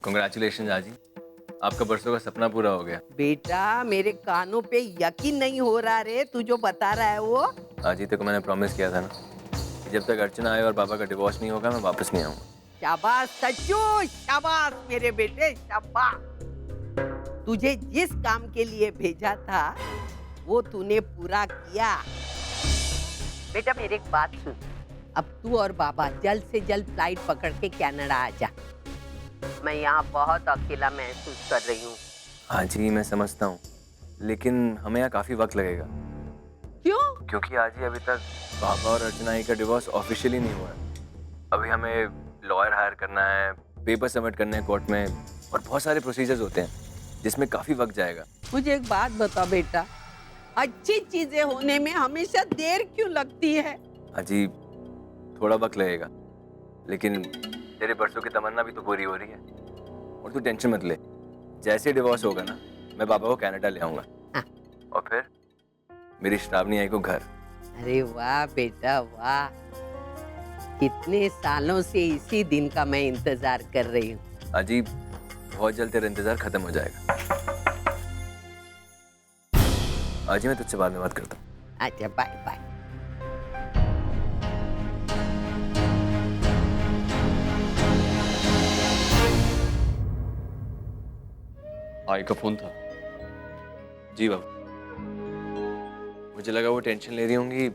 Congratulation आजी, आपका बरसों का सपना पूरा हो गया। बेटा मेरे कानों पे यकीन नहीं हो रहा रे, तू जो बता रहा है वो। आजी तेरे को मैंने प्रॉमिस किया था ना कि जब तक अर्चना आए और पापा का डिवोर्स नहीं होगा मैं वापस नहीं आऊंगा। शाबाश सच्चू, शाबाश मेरे बेटे, शाबाश। तुझे जिस काम के लिए भेजा था वो तूने पूरा किया। बेटा मेरी एक बात सुन, अब तू और बाबा जल्द से जल्द फ्लाइट पकड़ के कनाडा आ जा। मैं यहाँ बहुत अकेला महसूस कर रही हूँ। आजी मैं समझता हूँ, लेकिन हमें यहाँ काफी वक्त लगेगा। क्यों? क्योंकि आजी अभी तक पापा और अर्चना का डिवोर्स ऑफिशियली नहीं हुआ है। अभी हमें लॉयर हायर करना है, पेपर सबमिट करने हैं कोर्ट में और बहुत सारे प्रोसीजर्स होते हैं जिसमें काफी वक्त जाएगा। मुझे एक बात बता बेटा, अच्छी चीजें होने में हमेशा देर क्यों लगती है? आजी थोड़ा वक्त लगेगा, लेकिन तेरे बरसों की तमन्ना भी तो पूरी हो रही है। और तू टेंशन मत ले, जैसे डिवोर्स होगा ना मैं पापा को कनाडा ले आऊंगा। हाँ। और फिर मेरी श्रावणी आई को घर। अरे वाह बेटा वाह, कितने सालों से इसी दिन का मैं इंतजार कर रही हूँ। आजी बहुत जल्द तेरा इंतजार खत्म हो जाएगा। आजी मैं तुझसे बाद में बात करता हूँ। अच्छा बाय बाय। आई का फोन था। जी बाबू, मुझे लगा वो टेंशन ले रही होंगी,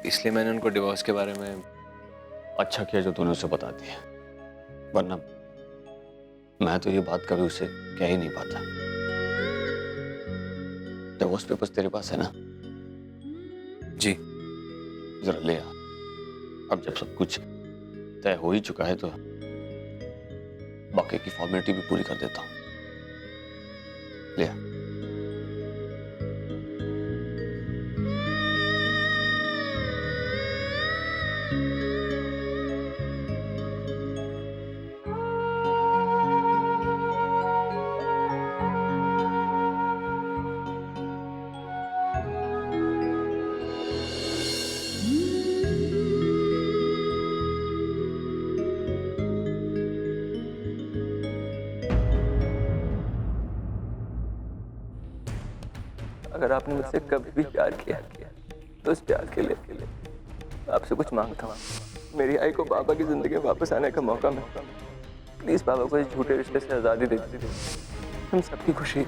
इसलिए मैंने उनको डिवोर्स के बारे में। अच्छा किया जो तूने उसे बता दिया, वरना मैं तो ये बात कभी उसे कह ही नहीं पाता। डिवोर्स पेपर्स तेरे पास है ना? जी। जरा ले आ। अब जब सब कुछ तय हो ही चुका है तो बाकी की फॉर्मेलिटी भी पूरी कर देता हूँ। ले आ। अगर आपने मुझसे कभी भी प्यार किया तो उस प्यार के लिए आपसे कुछ मांगता हूँ। मेरी आई को पापा की जिंदगी में वापस आने का मौका मिलता। प्लीज पापा को इस झूठे रिश्ते से आजादी दे दीजिए, हम सबकी खुशी।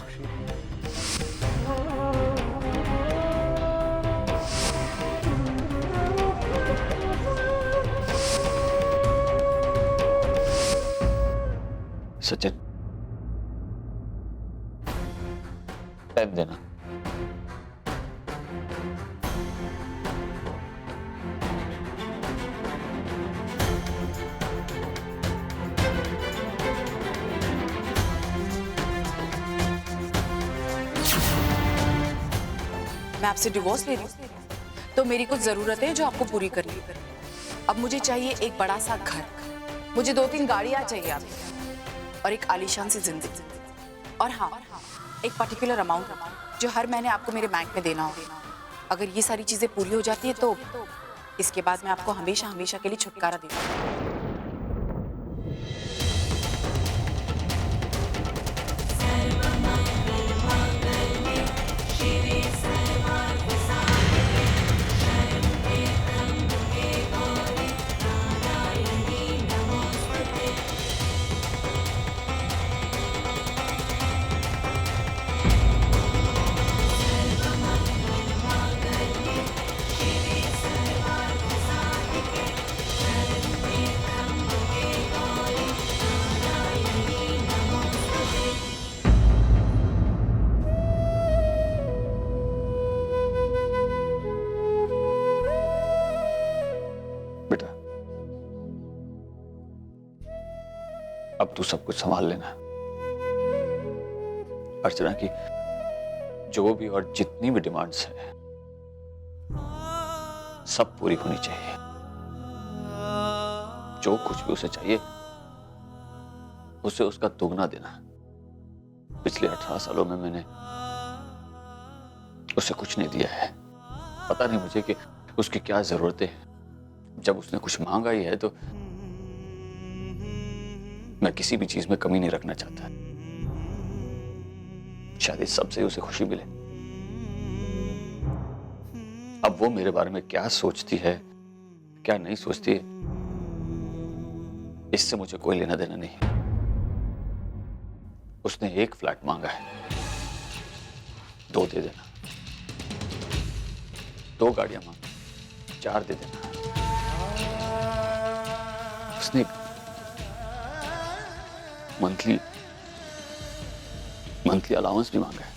सचिन, टाइम देना। मैं आपसे डिवोर्स ले रही हूँ तो मेरी कुछ जरूरतें जो आपको पूरी करनी है। अब मुझे चाहिए एक बड़ा सा घर, मुझे 2-3 गाड़ियां चाहिए आपको और एक आलीशान सी जिंदगी। और हाँ, एक पर्टिकुलर अमाउंट जो हर महीने आपको मेरे बैंक में देना होगा। अगर ये सारी चीजें पूरी हो जाती है तो इसके बाद मैं आपको हमेशा हमेशा के लिए छुटकारा दे दूंगा। बेटा, अब तू सब कुछ संभाल लेना। अर्चना की जो भी और जितनी भी डिमांड्स है सब पूरी होनी चाहिए। जो कुछ भी उसे चाहिए उसे उसका दोगुना देना। पिछले 18 सालों में मैंने उसे कुछ नहीं दिया है। पता नहीं मुझे कि उसकी क्या जरूरतें हैं। जब उसने कुछ मांगा ही है तो मैं किसी भी चीज में कमी नहीं रखना चाहता। शायद इस सबसे उसे खुशी मिले। अब वो मेरे बारे में क्या सोचती है, क्या नहीं सोचती है, इससे मुझे कोई लेना देना नहीं। उसने एक फ्लैट मांगा है, 2 दे देना। 2 गाड़ियां मांगी, 4 दे देना। उसने मंथली अलाउंस भी मांगा है।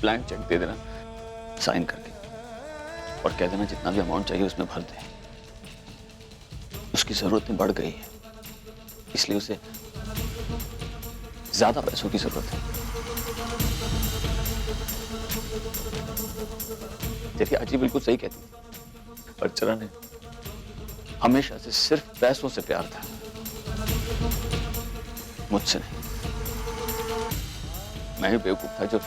ब्लैंक चेक दे देना साइन करके, और कह देना जितना भी अमाउंट चाहिए उसमें भर दे। उसकी जरूरतें बढ़ गई है, इसलिए उसे ज्यादा पैसों की जरूरत है। तेरी आजी बिल्कुल सही कहती थी, अर्चना ने हमेशा से सिर्फ पैसों से प्यार था, मुझसे नहीं। मैं ही बेवकूफ था जो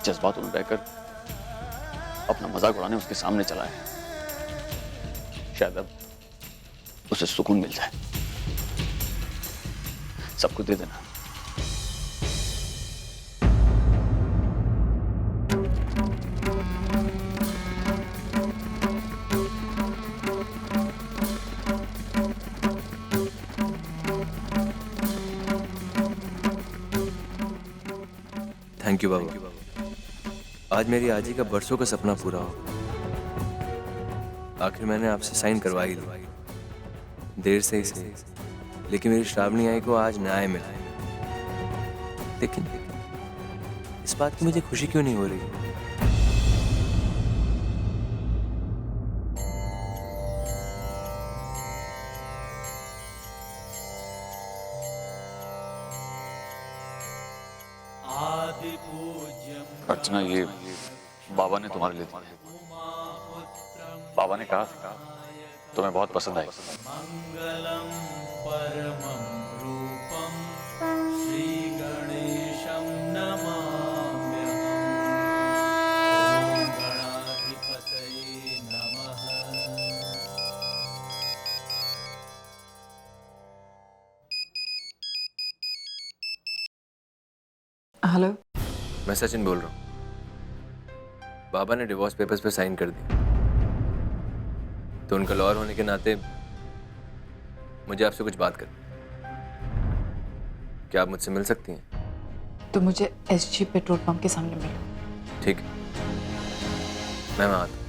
जज्बातों में बहकर अपना मजाक उड़ाने उसके सामने चला है। शायद अब उसे सुकून मिल जाए। सब कुछ दे देना। थैंक यू बाबा। आज मेरी आजी का बरसों का सपना पूरा हो। आखिर मैंने आपसे साइन करवा ही ली, देर से ही सही, लेकिन मेरी श्रावणी आई को आज न्याय मिला। लेकिन इस बात की मुझे खुशी क्यों नहीं हो रही? अर्चना, ये बाबा ने तुम्हारे लिए दिया है। बाबा ने कहा था तुम्हें बहुत पसंद आई। मंगलम परमं रूपम श्री गणेशं नमाम्यहम्। ओम गणाधिपतये नमः। हेलो, मैं सचिन बोल रहा हूँ। बाबा ने डिवोर्स पेपर्स पे साइन कर दी, तो उनका लॉयर होने के नाते मुझे आपसे कुछ बात करनी। क्या आप मुझसे मिल सकती हैं? तो मुझे SG पेट्रोल पंप के सामने मिलो। ठीक है, मैं वहाँ आता हूँ।